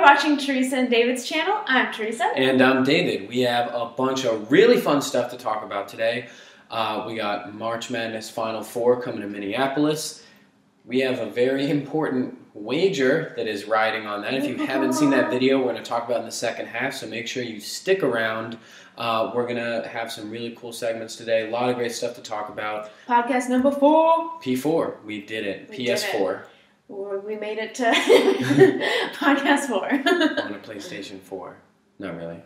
watching Theresa and David's channel. I'm Theresa. And I'm David. We have a bunch of really fun stuff to talk about today. We got March Madness Final Four coming to Minneapolis. We have a very important wager that is riding on that. If you haven't seen that video, we're going to talk about in the second half, so make sure you stick around. We're going to have some really cool segments today. A lot of great stuff to talk about. Podcast number 4. P4. We did it. PS4. We made it to podcast 4. On a PlayStation 4. Not really.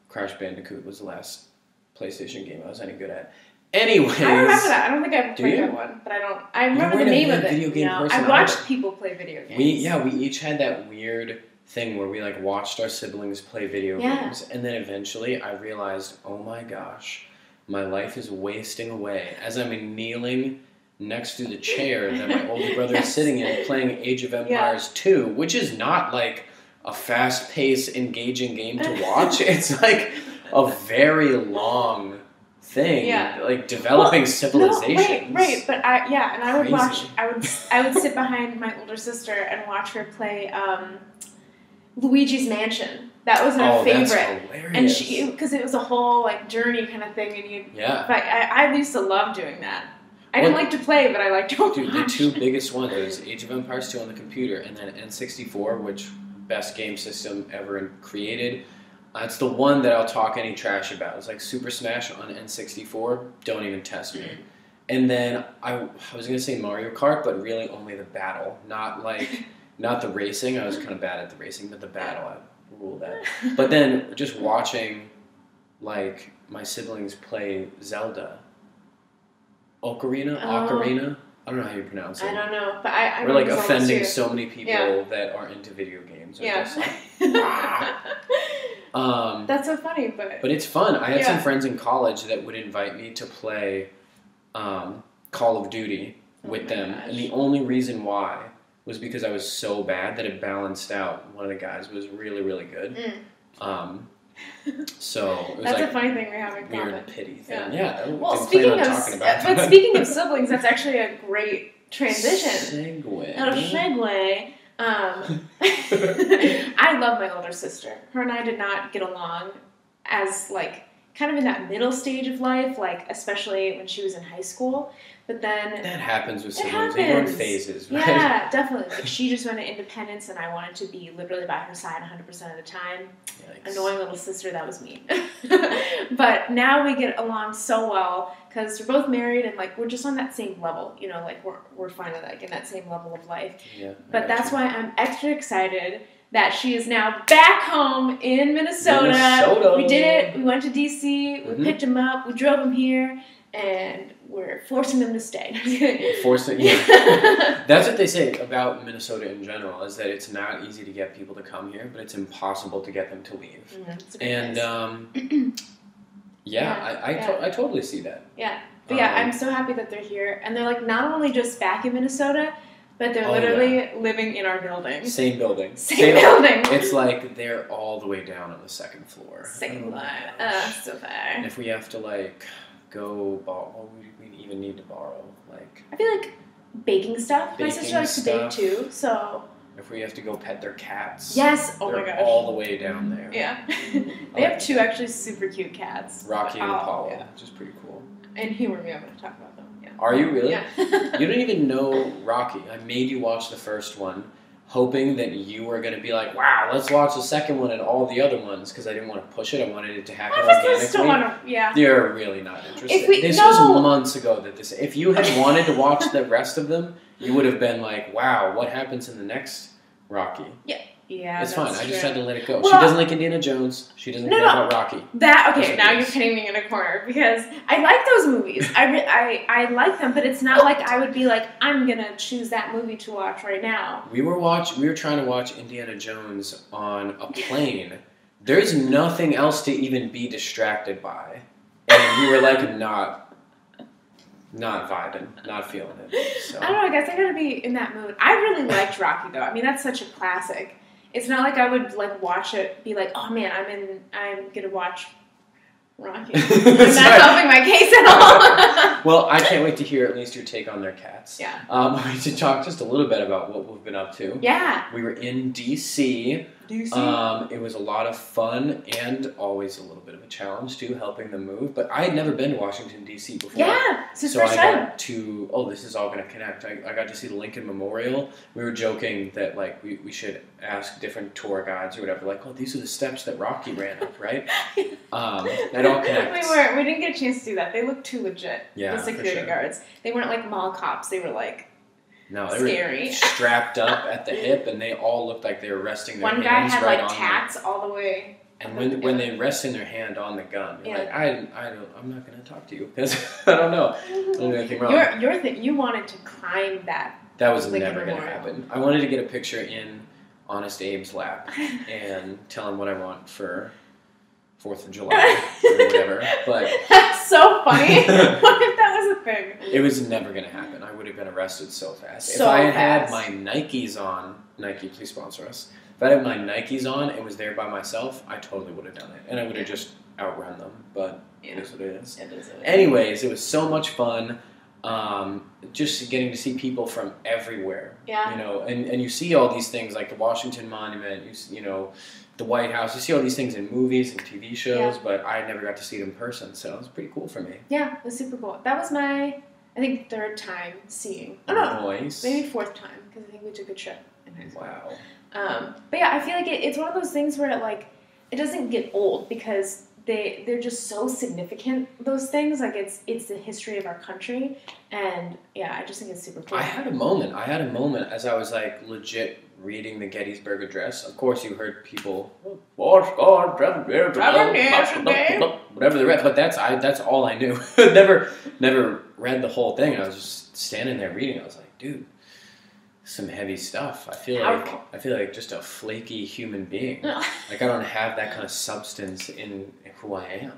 Crash Bandicoot was the last PlayStation game I was any good at. Anyways. I remember that. I don't think I ever played that one, but I remember the name of it. Video game person I watched people play video games. We each had that weird thing where we watched our siblings play video games, and then eventually I realized, oh my gosh, my life is wasting away as I'm kneeling next to the chair that my older brother is sitting in playing Age of Empires 2, which is not like a fast-paced, engaging game to watch. It's like a very long thing, like developing civilizations. Right, but I would watch. I would sit behind my older sister and watch her play Luigi's Mansion. That was my favorite. That's hilarious. And she, because it was a whole like journey kind of thing, and I used to love doing that. I didn't like to play, but I liked to watch. Dude, the two biggest ones was Age of Empires 2 on the computer, and then N64, which best game system ever created. It's the one that I'll talk any trash about. It's like Super Smash on N64. Don't even test me. And then I was going to say Mario Kart, but really only the battle. Not the racing. I was kind of bad at the racing, but the battle, I ruled that. But then just watching like my siblings play Zelda. Ocarina? I don't know how you pronounce it. I don't know, but I we're like offending so many people that are into video games. That's so funny, but it's fun. I had some friends in college that would invite me to play Call of Duty with them, and the only reason why was because I was so bad that it balanced out. One of the guys was really, really good. So it was that's a funny thing we have in common. Weird pity thing. Yeah. Well, speaking of siblings, that's actually a great transition. Segue. I love my older sister. Her and I did not get along as kind of in that middle stage of life, especially when she was in high school. But then that happens with siblings. They go in phases, right? Yeah, definitely. She just went to independence, and I wanted to be literally by her side 100% of the time. Yikes. Annoying little sister, that was me. But now we get along so well because we're both married, and we're just on that same level. We're finally in that same level of life. Yeah. But that's why I'm extra excited that she is now back home in Minnesota. We did it. We went to D.C. We picked him up. We drove him here, and we're forcing them to stay. That's what they say about Minnesota in general, is that it's not easy to get people to come here, but it's impossible to get them to leave. And I totally see that. Yeah. But I'm so happy that they're here, and they're not only just back in Minnesota, but they're literally living in our building. Same building. Building. It's like they're all the way down on the second floor. Second floor. So far. And if we have to go borrow, we even need to borrow I feel like baking stuff. My sister likes to bake too, so. If we have to go pet their cats. Yes. Oh my gosh. All the way down there. Yeah. They have 2 actually super cute cats. Rocky and Apollo, which is pretty cool. And humor me, I'm going to talk about them. Yeah. Are you really? Yeah. You don't even know Rocky. I made you watch the first one, hoping that you were going to be like, wow, let's watch the second one and all the other ones, because I didn't want to push it. I wanted it to happen organically. You're really not interested. This was months ago if you had wanted to watch the rest of them, you would have been like, wow, what happens in the next Rocky? Yeah, it's fine. I just had to let it go. Well, she doesn't like Indiana Jones. She doesn't care about Rocky. Now you're putting me in a corner because I like those movies. I like them, but it's not like I would be like, I'm gonna choose that movie to watch right now. We were trying to watch Indiana Jones on a plane. There's nothing else to even be distracted by, and we were not vibing, not feeling it. So. I don't know. I guess I gotta be in that mood. I really liked Rocky though. I mean, that's such a classic. It's not like I would watch it, be like, oh man, I'm gonna watch Rocky. I'm not helping my case at all. Well, I can't wait to hear at least your take on their cats. Yeah. We should talk just a little bit about what we've been up to. Yeah. We were in D.C. It was a lot of fun and always a little bit of a challenge too, helping them move. But I had never been to Washington D.C. before. Yeah, it's his so first I time. got to. Oh, this is all going to connect. I got to see the Lincoln Memorial. We were joking that like we should ask different tour guides or whatever. Like, oh, these are the steps that Rocky ran up, right? That all connects. We didn't get a chance to do that. They looked too legit. Yeah, the security guards. They weren't like mall cops. They were like. No, they scary. were strapped up at the hip, and they all looked like they were resting their hands hands had right like on tats all the way. And when they resting their hand on the gun, you're like, I'm not going to talk to you because I don't know. I don't do anything wrong. Your thing, you wanted to climb that. That was never going to happen. I wanted to get a picture in Honest Abe's lap and tell him what I want for 4th of July or whatever. But that's so funny. What if that was a thing? It was never going to happen. I would have been arrested so fast. So if I fast. had my Nikes on, Nike, please sponsor us. If I had my Nikes on and was there by myself, I totally would have done it. And I would have just outrun them. But it is what it is. It is. Anyways, it was so much fun. Just getting to see people from everywhere. Yeah. You know, and you see all these things like the Washington Monument, you know, the White House. You see all these things in movies and TV shows, but I never got to see it in person, so it was pretty cool for me. Yeah, it was super cool. That was my, I think, 3rd time seeing. Oh no, Nice. maybe 4th time because I think we took a trip in high school. Wow. But yeah, I feel like it's one of those things where it doesn't get old because they're just so significant, those things. Like it's the history of our country, and yeah, I just think it's super cool. I had a moment as I was like legit reading the Gettysburg Address. Of course, you heard people, whatever they read, but that's all I knew. never read the whole thing. I was just standing there reading. I was like, dude, some heavy stuff. I feel like just a flaky human being. Like I don't have that kind of substance in who I am.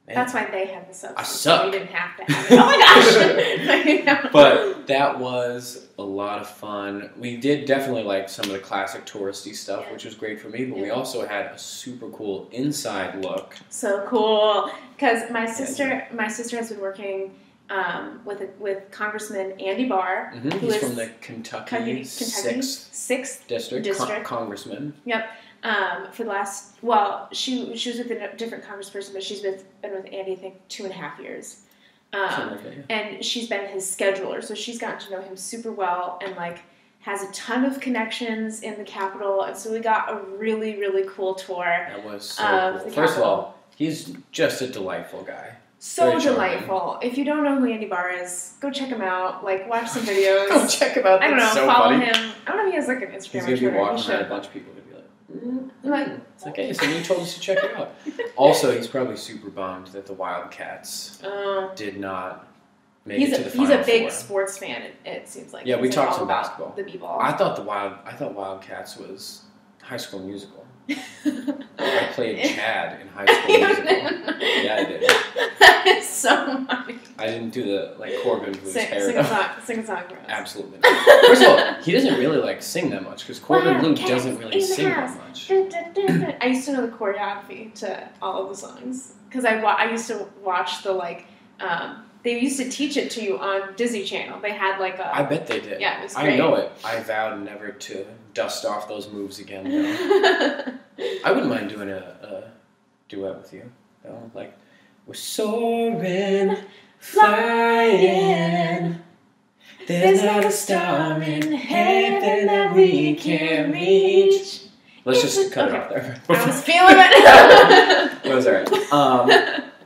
Man. That's why they had the substance. I suck. We didn't have to have it. Oh my gosh! But that was a lot of fun. We did definitely like some of the classic touristy stuff, which was great for me. But we also had a super cool inside look. So cool, because my sister has been working with Congressman Andy Barr, who He's from the Kentucky 6th District. Congressman. Yep. For the last, she was with a different congressperson, but she's been with Andy, I think, 2.5 years. And she's been his scheduler, so she's gotten to know him super well and has a ton of connections in the Capitol, and so we got a really, really cool tour. That was so cool. First of all, he's just a delightful guy. So delightful. If you don't know who Andy Barr is, go check him out. Watch some videos. Go check him out. I don't know. So follow funny. him. I don't know if he has an Instagram. He's gonna be walking around a bunch of people. It's like, hey, somebody told us to check it out. Also, he's probably super bummed that the Wildcats did not make it to the Final He's a big Four. Sports fan. It seems like. Yeah, we talked some about basketball. The B-ball. I thought Wildcats was High School Musical. I played Chad in High School Musical. Yeah, I did. That is so funny. I didn't do the Corbin with his hair. Sing a song for us. Absolutely not. First of all, he doesn't really sing that much because Corbin Blue doesn't really sing that much. I used to know the choreography to all of the songs because I used to watch they used to teach it to you on Disney Channel. They had I bet they did. Yeah, it was great. I know it. I vowed never to dust off those moves again. I wouldn't mind doing a duet with you. We're soaring, flying. There's not a star in heaven that we can't reach. Let's just cut it off there. I was feeling it. It was alright.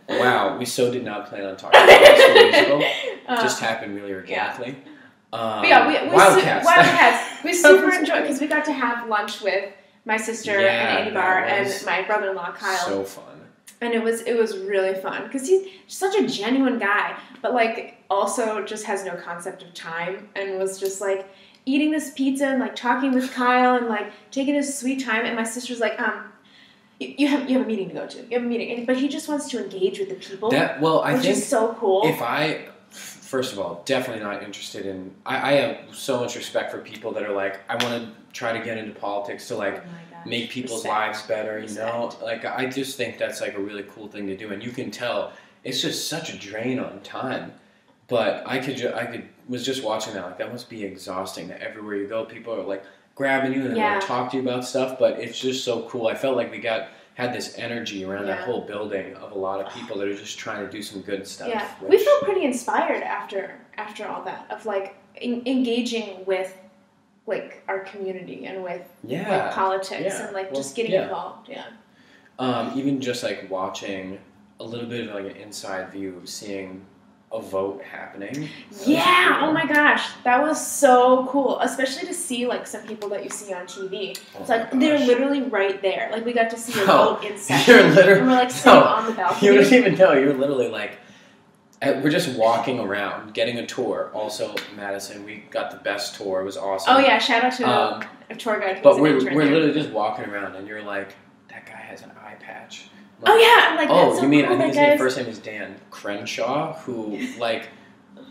Wow, we so did not plan on talking about High School Musical. Just happened really organically. Wildcats. We super enjoyed because we got to have lunch with my sister and Andy Barr and my brother-in-law Kyle. So fun. And it was really fun because he's such a genuine guy, but also just has no concept of time and was just eating this pizza and talking with Kyle and taking his sweet time. And my sister's like, you have a meeting to go to. You have a meeting, but he just wants to engage with the people. Which is so cool. First of all, definitely not interested in. I have so much respect for people that are I want to try to get into politics to make people's lives better. You know, I just think that's a really cool thing to do, and you can tell it's just such a drain on time. But was just watching that. Like, that must be exhausting. That everywhere you go, people are like grabbing you and they want to talk to you about stuff. But it's just so cool. I felt like we had this energy around that whole building of a lot of people that are just trying to do some good stuff. Yeah, we felt pretty inspired after all that, of like engaging with like our community and with like, politics and like just getting involved. Yeah. Even just like watching a little bit of like an inside view of seeing a vote happening. Yeah, oh my gosh, that was so cool, especially to see like some people that you see on TV. It's like they're literally right there. Like we got to see a vote in session. You're literally, and we're like sitting on the balcony. You don't even know. You're literally like, we're just walking around, getting a tour. Also, Madison, we got the best tour. It was awesome. Oh yeah, shout out to a tour guide. But we're literally just walking around, and you're like, that guy has an eye patch. Like, oh yeah, I'm like, that's so you mean cool, I think his first name is Dan Crenshaw, who like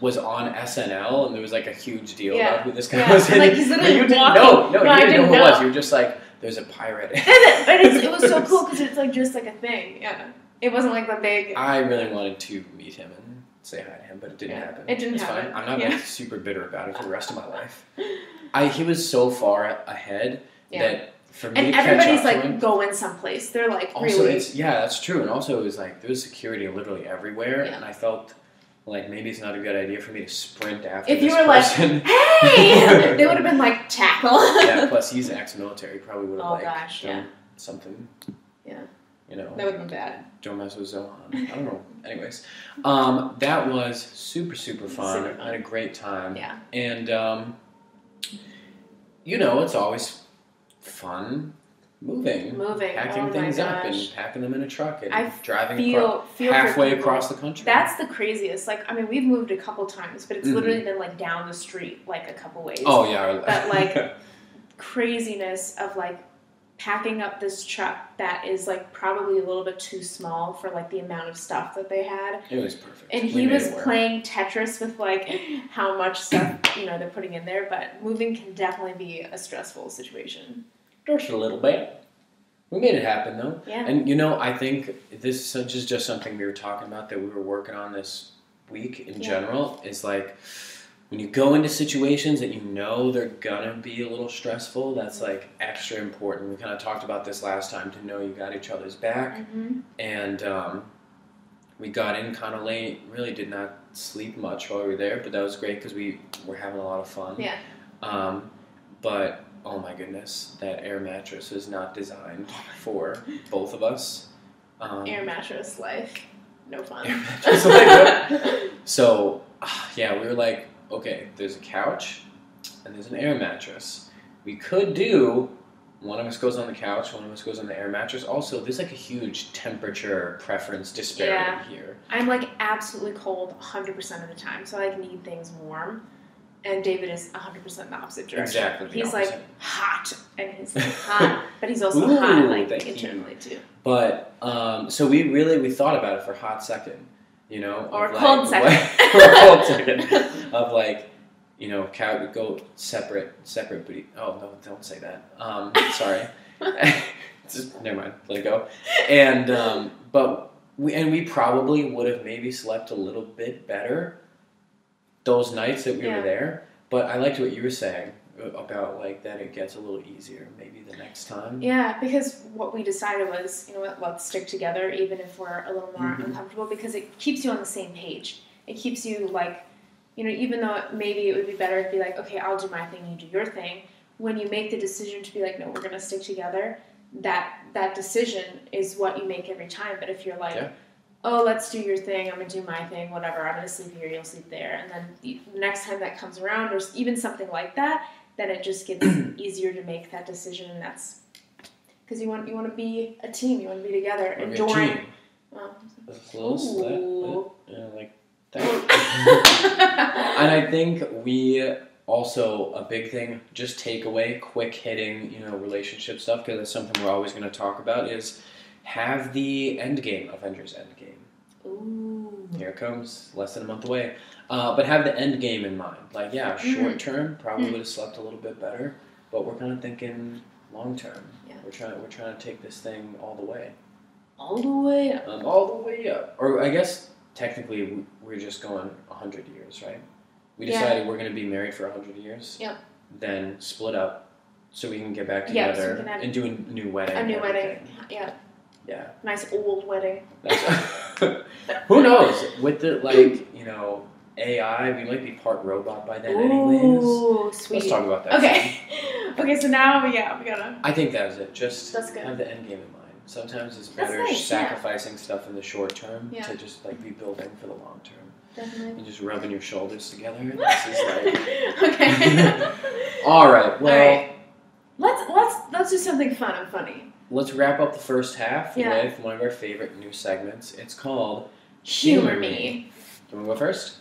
was on SNL, and there was like a huge deal about who this guy was. And, like he's literally you didn't walking. know. No, you didn't know who it was. You were just like, there's a pirate. But it was so cool because it's like just like a thing. Yeah, it wasn't like the big. I really wanted to meet him and say hi to him, but it didn't happen. It didn't it's happen. Fine. I'm not like super bitter about it for the rest of my life. He was so far ahead that. For me and everybody's like going someplace. They're like also, really. That's true. And also, it was like there was security literally everywhere, and I felt like maybe it's not a good idea for me to sprint after. If you were person. Like, hey, they would have been like tackle. Yeah. Plus, he's ex-military. Probably would have done something. Yeah. You know. That would have been bad. Don't mess with Zohan. I don't know. Anyways, that was super fun. I had a great time. Yeah. And you know, it's always fun moving, packing things up and packing them in a truck and driving halfway across the country. That's the craziest. Like, I mean, we've moved a couple times, but it's literally been like down the street like a couple ways. Oh yeah, but like craziness of like packing up this truck that is like probably a little bit too small for like the amount of stuff that they had. It was perfect. And he was playing Tetris with like how much stuff they're putting in there. But moving can definitely be a stressful situation. Just a little bit. We made it happen though. Yeah. And I think this is just something we were talking about that we were working on this week in general. Is like when you go into situations that you know they're gonna be a little stressful, that's like extra important. We kind of talked about this last time, to know you got each other's back. And we got in kind of late, really did not sleep much while we were there, but that was great because we were having a lot of fun. Yeah. But oh my goodness, that air mattress is not designed for both of us. Air mattress life, no fun. Air mattress life. So yeah, we were like, okay, there's a couch and there's an air mattress. We could do one of us goes on the couch, one of us goes on the air mattress. Also, there's like a huge temperature preference disparity here. I'm like absolutely cold 100% of the time, so I like need things warm. And David is 100% the opposite direction. Exactly. He's like hot, and he's like hot, but he's also hot like internally too. But so we thought about it for a hot second. Or a cold second. Or a cold second. Of like, couch would go separate, but no, don't say that. Sorry. Never mind, let it go. And, but we probably would have maybe slept a little bit better those nights that we were there. But I liked what you were saying about like that it gets a little easier maybe the next time. Yeah, because what we decided was, let's stick together even if we're a little more uncomfortable, because it keeps you on the same page. It keeps you like, even though maybe it would be better to be like, okay, I'll do my thing, you do your thing. When you make the decision to be like, no, we're going to stick together, that decision is what you make every time. But if you're like, oh, let's do your thing, I'm going to do my thing, whatever, I'm going to sleep here, you'll sleep there. And then the next time that comes around, or even something like that, then it just gets easier to make that decision. And that's because you want to be a team, you want to be together, enjoying. Like that. And I think we also, a big thing, just takeaway, quick hitting, relationship stuff, because that's something we're always going to talk about, is have the Endgame, Avengers Endgame. Ooh. Here it comes, less than a month away. But have the end game in mind. Like, short term, probably would have slept a little bit better, but we're kind of thinking long term. Yeah. We're trying to take this thing all the way. All the way up. All the way up. Or I guess technically we're just going 100 years, right? We decided we're going to be married for 100 years. Yep. Then split up so we can get back together and do a new wedding. A new wedding. Yeah. Yeah. Nice old wedding. Who knows? With the AI, we might be part robot by then anyways. Ooh, sweet. Let's talk about that. Okay. Okay, so now we gotta. I think that was it. Just That's good. have the end game in mind. Sometimes it's better sacrificing stuff in the short term to just like be building for the long term. Definitely. And just rubbing your shoulders together. This is like okay. All right. Well, let's do something fun and funny. Let's wrap up the first half with one of our favorite new segments. It's called Humor Me. Do you want to go first?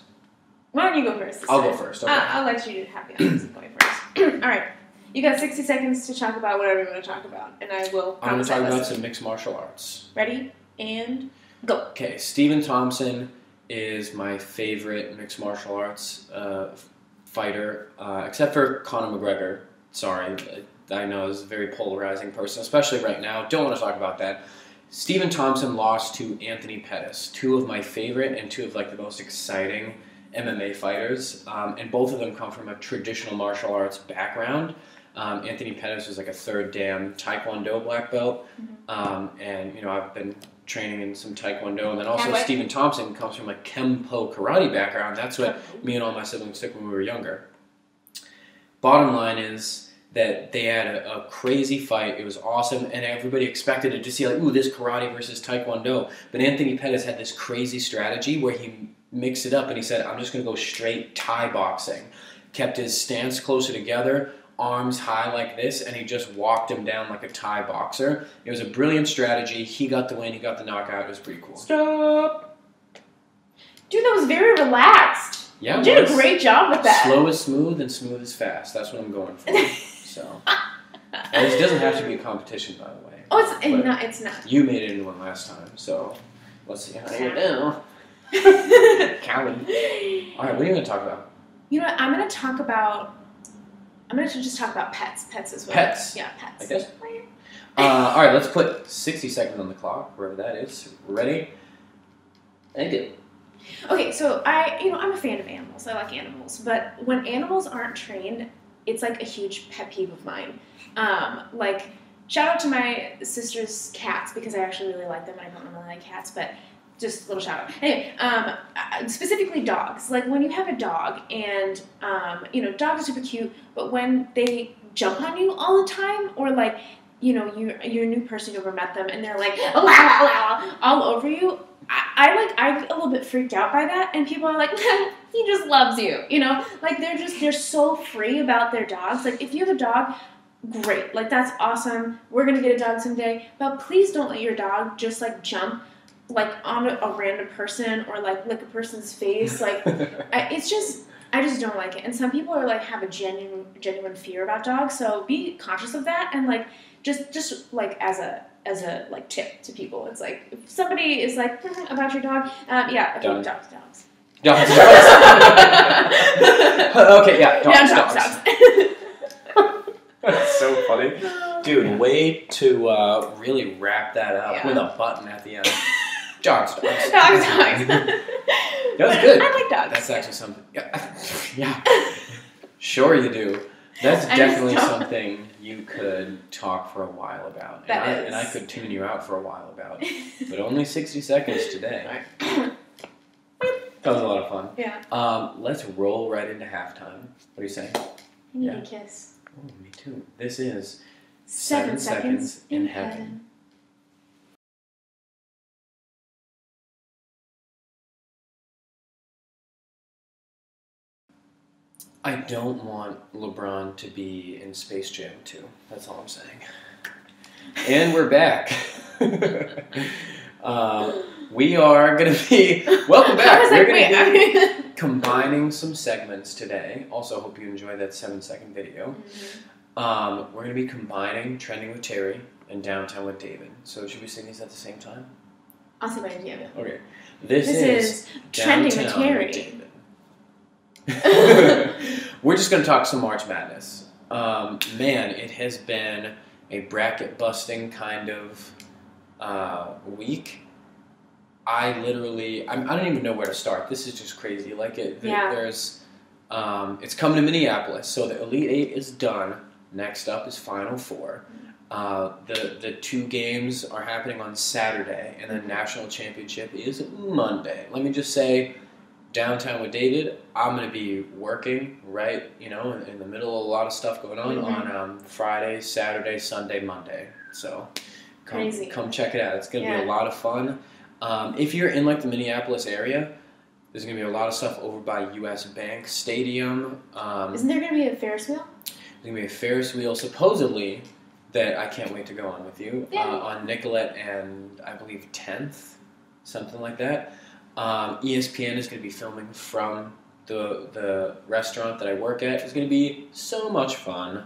Why don't you go first? I'll go first. Okay. I'll let you have the honors of going first. All right. You got 60 seconds to talk about whatever you want to talk about, and I will. I'm going to talk about some mixed martial arts. Ready? And go. Okay, Stephen Thompson is my favorite mixed martial arts fighter, except for Conor McGregor. Sorry, I know he's a very polarizing person, especially right now. Don't want to talk about that. Stephen Thompson lost to Anthony Pettis, two of my favorite and two of like the most exciting MMA fighters, and both of them come from a traditional martial arts background. Anthony Pettis was like a third dan Taekwondo black belt, and I've been training in some Taekwondo, and then also Stephen Thompson comes from a Kempo karate background. That's what me and all my siblings took when we were younger. Bottom line is that they had a crazy fight. It was awesome, and everybody expected it to see like, ooh, this karate versus Taekwondo. But Anthony Pettis had this crazy strategy where he mixed it up, and he said, I'm just going to go straight Thai boxing. Kept his stance closer together, arms high like this, and he just walked him down like a Thai boxer. It was a brilliant strategy. He got the win. He got the knockout. It was pretty cool. Stop. Dude, that was very relaxed. Yeah, you did a great job with that. Slow is smooth and smooth is fast. That's what I'm going for. So, and this doesn't have to be a competition, by the way. Oh, it's not. You made it into one last time, so let's see how you do. Callie. All right, what are you going to talk about? You know what? I'm going to just talk about pets. Pets as well. Pets? Yeah, pets. Like this? All right, let's put 60 seconds on the clock, wherever that is. Ready? And go. Okay, so I'm a fan of animals. I like animals, but when animals aren't trained, it's like a huge pet peeve of mine. Like, shout out to my sister's cats because I actually really like them. I don't normally like cats, but just a little shout out. Anyway, specifically dogs. Like when you have a dog and, dogs are super cute, but when they jump on you all the time or like, you're a new person, you've never met them and they're like, la, la, la, all over you, I'm a little bit freaked out by that, and people are like, he just loves you, like they're so free about their dogs. Like if you have a dog, great, like that's awesome. We're gonna get a dog someday, but please don't let your dog just like jump like on a random person or like lick a person's face. Like I just don't like it. And some people are like have a genuine fear about dogs, so be conscious of that and like just like as a like tip to people. It's like if somebody is like about your dog, dogs. Dogs. Okay, yeah, dogs. That's so funny. Dude, way to really wrap that up with a button at the end. Dogs. Dogs. That was good. I like dogs. That's actually something. Yeah. Sure you do. That's definitely something you could talk for a while about. And I could tune you out for a while about. But only 60 seconds today. That was a lot of fun. Yeah. Let's roll right into halftime. What are you saying? I need a kiss. Oh, me too. This is 7 seconds in heaven. I don't want LeBron to be in Space Jam 2. That's all I'm saying. And we're back. We are going to be... Welcome back. We're going to be combining some segments today. Also, hope you enjoyed that 7-second video. We're going to be combining Trending with Terry and Downtown with David. So should we sing these at the same time? I'll sing mine, David. Okay. This is Trending with Terry. With David. We're just going to talk some March Madness. Man, it has been a bracket busting kind of week. I don't even know where to start. This is just crazy. Like there's, it's coming to Minneapolis. So the Elite Eight is done. Next up is Final Four. The 2 games are happening on Saturday, and then National Championship is Monday. Let me just say, downtown with David, I'm going to be working, right, in the middle of a lot of stuff going on Friday, Saturday, Sunday, Monday. So come check it out. It's going to be a lot of fun. If you're in like the Minneapolis area, there's going to be a lot of stuff over by U.S. Bank Stadium. Isn't there going to be a Ferris wheel? There's going to be a Ferris wheel, supposedly, that I can't wait to go on with you, on Nicollet and I believe 10th, something like that. ESPN is going to be filming from the restaurant that I work at. It's going to be so much fun.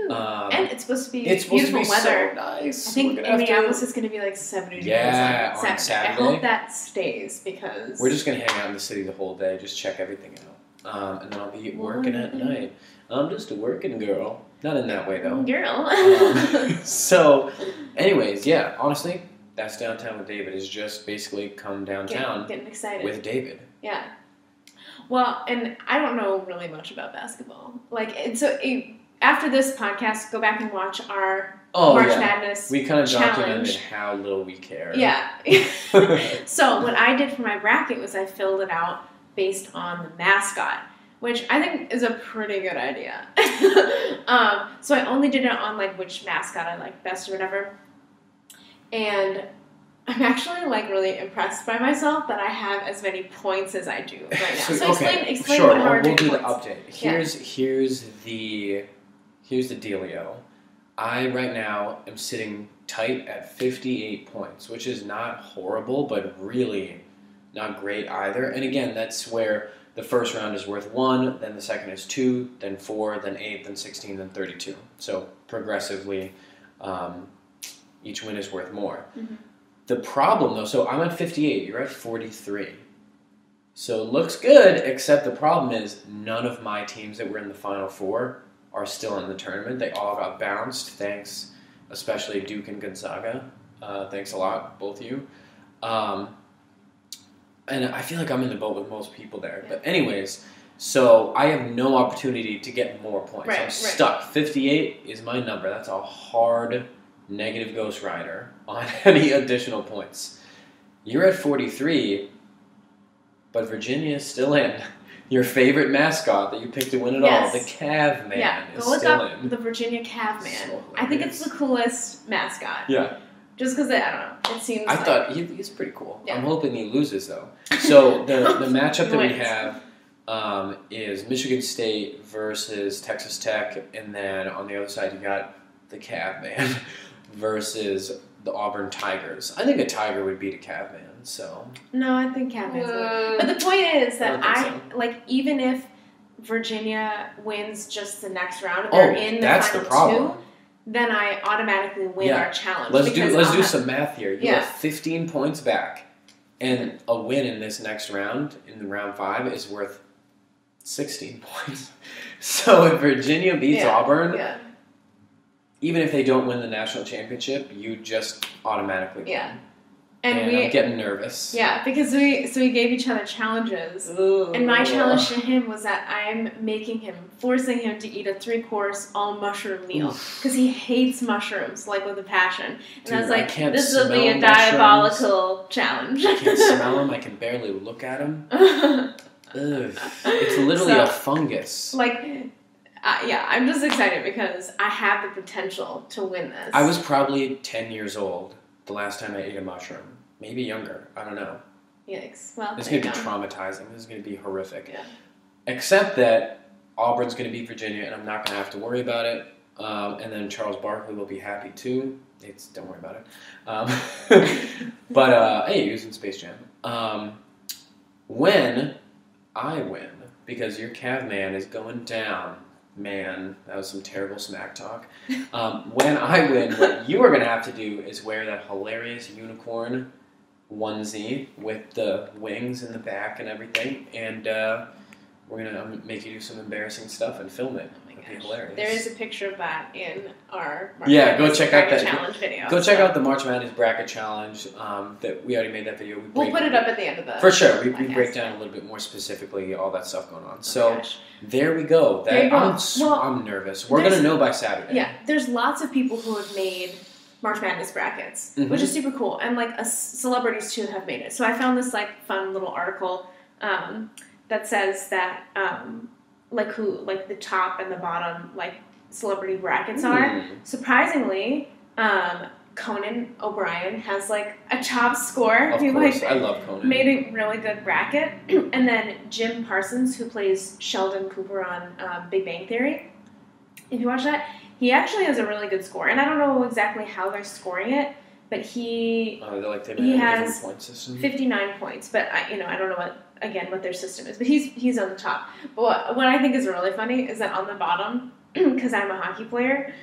And it's supposed to be beautiful weather. So nice. I think in Minneapolis it's going to be like 70 degrees on Saturday. I hope that stays because... We're just going to hang out in the city the whole day, just check everything out. And then I'll be working at night. I'm just a working girl. Not in that way, though. Girl. So, anyways, yeah, honestly, that's Downtown with David, is just basically come downtown getting excited with David. Yeah. Well, and I don't know really much about basketball. After this podcast, go back and watch our March Madness We kind of challenge. Documented how little we care. Yeah. So what I did for my bracket was I filled it out based on the mascot, which I think is a pretty good idea. So I only did it on like which mascot I like best or whatever. And I'm actually like really impressed by myself that I have as many points as I do right now. So explain sure. how We'll do the update. Here's the dealio. I right now am sitting tight at 58 points, which is not horrible, but really not great either. And again, that's where the first round is worth 1, then the second is 2, then 4, then 8, then 16, then 32. So progressively, each win is worth more. Mm-hmm. The problem, though, so I'm at 58, you're at 43. So it looks good, except the problem is none of my teams that were in the Final Four are still in the tournament. They all got bounced, thanks, especially Duke and Gonzaga. Thanks a lot, both of you. And I feel like I'm in the boat with most people there. Yeah. But anyways, so I have no opportunity to get more points. I'm stuck. 58 is my number. That's a hard negative Ghost Rider on any additional points. You're at 43, but Virginia is still in. Your favorite mascot that you picked to win it all, the Caveman, is still in. Go look up the Virginia Caveman. So I think it's the coolest mascot. Yeah. Just because, I don't know, it seems I thought he's pretty cool. Yeah. I'm hoping he loses, though. So the matchup that we have is Michigan State versus Texas Tech, and then on the other side you got the Caveman versus the Auburn Tigers. I think a Tiger would beat a Caveman, so... No, I think Caveman's good. But the point is that even if Virginia wins just the next round, they're in the final 2... then I automatically win our challenge. Let's do some math here. You are 15 points back, and a win in this next round, in the round 5, is worth 16 points. So if Virginia beats Auburn, even if they don't win the national championship, you just automatically win. Yeah. And I'm getting nervous. Yeah, because we gave each other challenges. Ooh. And my challenge to him was that I'm forcing him to eat a 3-course all-mushroom meal. Because he hates mushrooms, like with a passion. And I was like, this will be a diabolical challenge. I can't smell them. I can barely look at them. It's literally a fungus. I'm just excited because I have the potential to win this. I was probably 10 years old the last time I ate a mushroom. Maybe younger. I don't know. Yikes. Well, this is going to be traumatizing. This is going to be horrific. Yeah. Except that Auburn's going to beat Virginia, and I'm not going to have to worry about it. And then Charles Barkley will be happy, too. Don't worry about it. But, hey, he was in Space Jam. When I win, because your Caveman is going down, man, that was some terrible smack talk. When I win, what you are going to have to do is wear that hilarious unicorn onesie with the wings in the back and everything. And we're gonna make you do some embarrassing stuff and film it. It'd be hilarious. There is a picture of that in our go check out that challenge video. Go check out the March Madness bracket challenge. That we already made that video. We'll put it up at the end of the for sure. We break down a little bit more specifically all that stuff going on. So there we go. I'm nervous. We're gonna know by Saturday. Yeah, there's lots of people who have made March Madness brackets, which is super cool, and like celebrities too have made it. So I found this like fun little article that says that who the top and the bottom like celebrity brackets are. Surprisingly, Conan O'Brien has like a top score. Of course, I love Conan. Made a really good bracket, and then Jim Parsons, who plays Sheldon Cooper on Big Bang Theory. If you watch that, he actually has a really good score, and I don't know exactly how they're scoring it, but he has point system. 59 points. But I don't know what their system is, but he's on the top. But what I think is really funny is that on the bottom, because I'm a hockey player,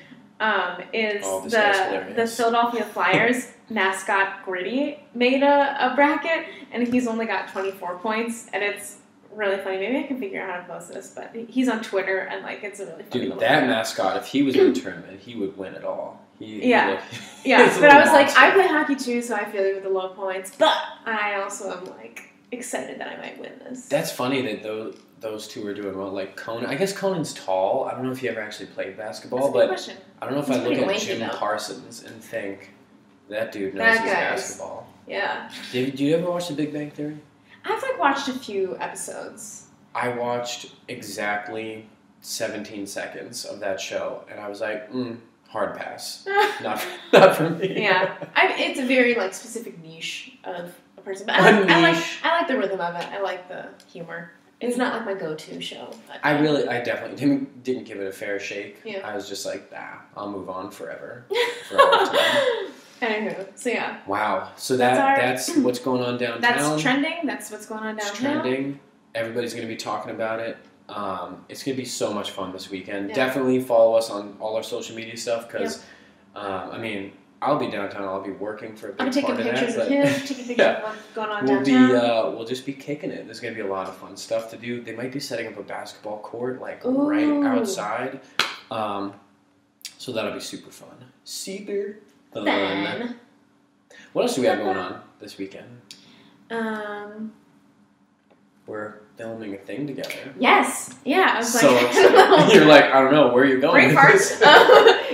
is the Philadelphia Flyers mascot Gritty made a bracket, and he's only got 24 points, and it's really funny. Maybe I can figure out how to post this, but he's on Twitter, and like it's a really funny. Dude, that mascot, if he was in a tournament, he would win it all. Yeah. But I was like, I play hockey too, so I feel like with the low points, but I also am like excited that I might win this. That's funny that those two are doing well. Like Conan, I guess Conan's tall. I don't know if he ever actually played basketball, but question. I don't know if I look at Jim Parsons and think that dude knows his basketball. Yeah. Did you ever watch The Big Bang Theory? I've like watched a few episodes. I watched exactly 17 seconds of that show, and I was like, hard pass. not for me. Yeah. It's a very like specific niche of a person. But I like the rhythm of it. I like the humor. It's not like my go-to show. I definitely didn't give it a fair shake. Yeah. I was just like, I'll move on forever. Anywho, so yeah. Wow. So that's what's going on downtown. That's trending. That's what's going on downtown. It's trending. Everybody's going to be talking about it. It's going to be so much fun this weekend. Yeah. Definitely follow us on all our social media stuff because, I'll be downtown. I'll be working for a big part of that. I'm taking pictures of him, taking pictures of what's going on downtown. We'll just be kicking it. There's going to be a lot of fun stuff to do. They might be setting up a basketball court right outside. So that'll be super fun. Super fun. What else do we have going on this weekend? We're filming a thing together. Yes. Yeah. I was so excited. You're like, I don't know, where are you going? Great parts.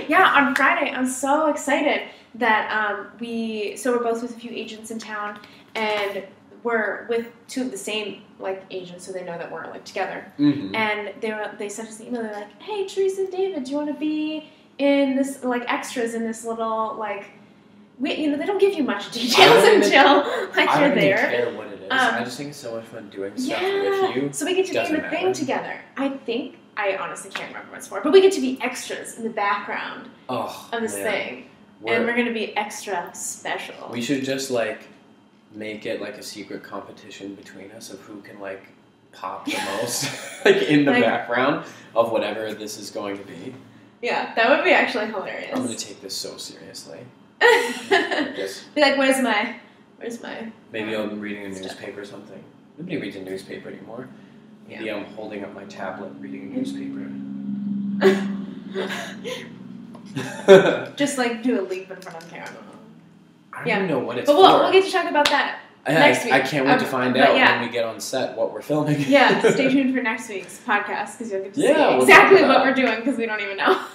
Yeah, on Friday, I'm so excited that we're both with a few agents in town, and we're with two of the same like agents, so they know that we're like together. Mm-hmm. And they sent us an email. They're like, "Hey, Theresa and David, do you want to be in this like extras in this little like?" they don't give you much details until you're there. I don't even care what it is. I just think it's so much fun doing stuff with you. So we get to be in the thing together. I honestly can't remember what it's for, but we get to be extras in the background of this thing. And we're going to be extra special. We should just like make it like a secret competition between us of who can like pop the most like in the background of whatever this is going to be. Yeah, that would be actually hilarious. I'm going to take this so seriously. Be like, where's my maybe I'm reading a newspaper or something. Nobody reads a newspaper anymore. Maybe I'm holding up my tablet reading a newspaper. Just like do a leap in front of the camera. I don't even know what it's for. But we'll get to talk about that next week. I can't wait to find out when we get on set what we're filming. Yeah, stay tuned for next week's podcast because you'll get to see exactly what we're doing because we don't even know.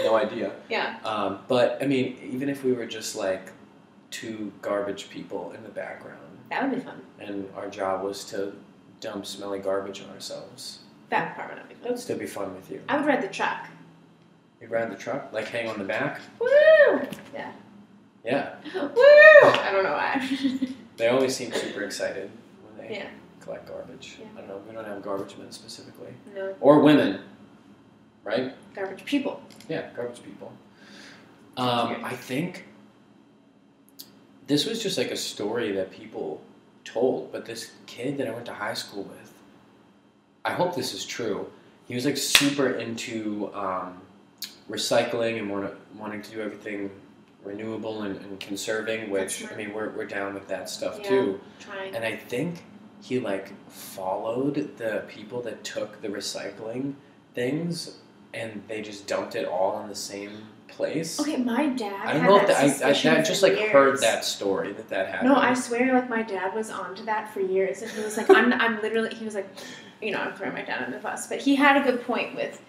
No idea. Yeah. But I mean, even if we were just like two garbage people in the background, that would be fun. And our job was to dump smelly garbage on ourselves. That part would not be fun. That'd still be fun with you. I would ride the truck. You'd ride the truck? Like hang on the back? Woo! Yeah. Yeah. Woo! I don't know why. They always seem super excited when they collect garbage. Yeah. I don't know. We don't have garbage men specifically. No. Or women. Right? Garbage people. Yeah, garbage people. I think this was just like a story that people told, but this kid that I went to high school with, I hope this is true. He was like super into recycling and wanting to do everything renewable and conserving, which I mean we're down with that stuff too. Trying. And I think he like followed the people that took the recycling things and they just dumped it all in the same place. Okay, my dad. I don't know if I just like heard that story that happened. No, I swear, like my dad was onto that for years, and he was like, I'm literally. He was like, you know, I'm throwing my dad under the bus, but he had a good point with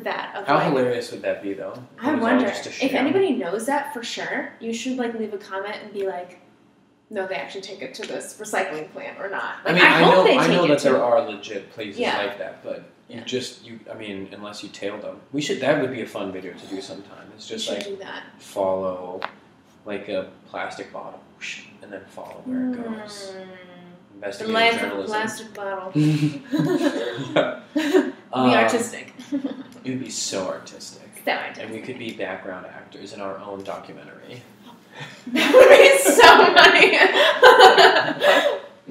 that. Of How like, hilarious would that be, though? I wonder if anybody knows that for sure. You should like leave a comment and be like, no, they actually take it to this recycling plant or not. Like, I mean, I know that there are legit places like that, but. I mean, unless you tail them. That would be a fun video to do sometime. It's just like, follow, like a plastic bottle, and then follow where it goes. The life of a plastic bottle. Be artistic. It would be so artistic. So artistic. And we could be background actors in our own documentary. That would be so funny.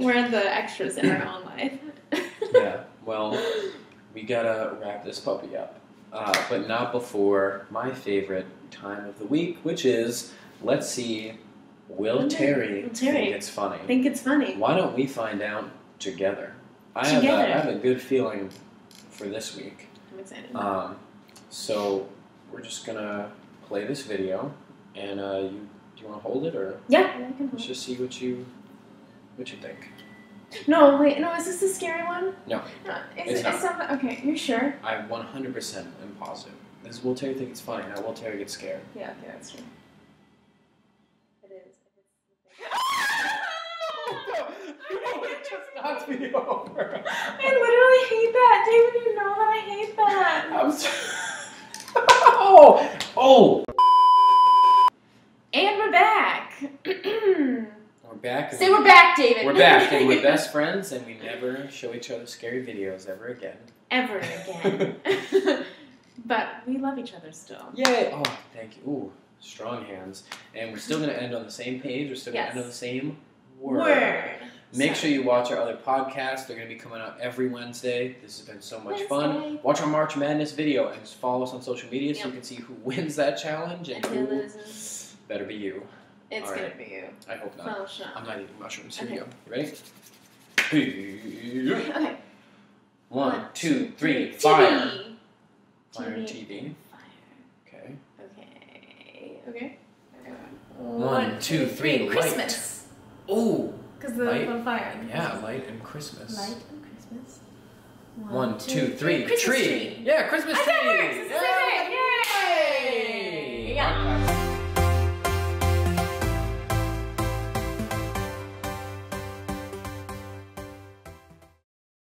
We're the extras in our own life. Yeah, well... We gotta wrap this puppy up, but not before my favorite time of the week, which is, let's see, will Terry think it's funny? Think it's funny. Why don't we find out together? I have a good feeling for this week. I'm excited. So we're just gonna play this video, and do you want to hold it or? Yeah, I can hold it. Let's just see what you think. No, wait, no, is this the scary one? No. It's not. Okay, you sure? I 100% am positive. This is will Terry think it's funny, now will Terry get scared. Yeah, okay, that's true. It is. It just knocked me over. I literally hate that. David, you know that I hate that. I'm so... Oh! And we're back. We're back. Say we're back, David. We're back, and we're best friends, and we never show each other scary videos ever again. Ever again. But we love each other still. Yay! Oh, thank you. Ooh, strong hands. And we're still going to end on the same page. We're still going to end on the same word. Make sure you watch our other podcasts. They're going to be coming out every Wednesday. This has been so much fun. Watch our March Madness video and just follow us on social media so you can see who wins that challenge and who loses. Better be you. It's going to be you. I hope not. Oh, sure. I'm not eating mushrooms. Here we go. You ready? Okay. 1, 2, 3, fire. Fire TV. Okay. Okay. 1, 2, 3, Christmas. Light. Ooh. Because the fire. Yeah, light and Christmas. Light and Christmas. 1, 2, 3, Christmas tree. Yeah, Christmas tree. Yay! Yeah.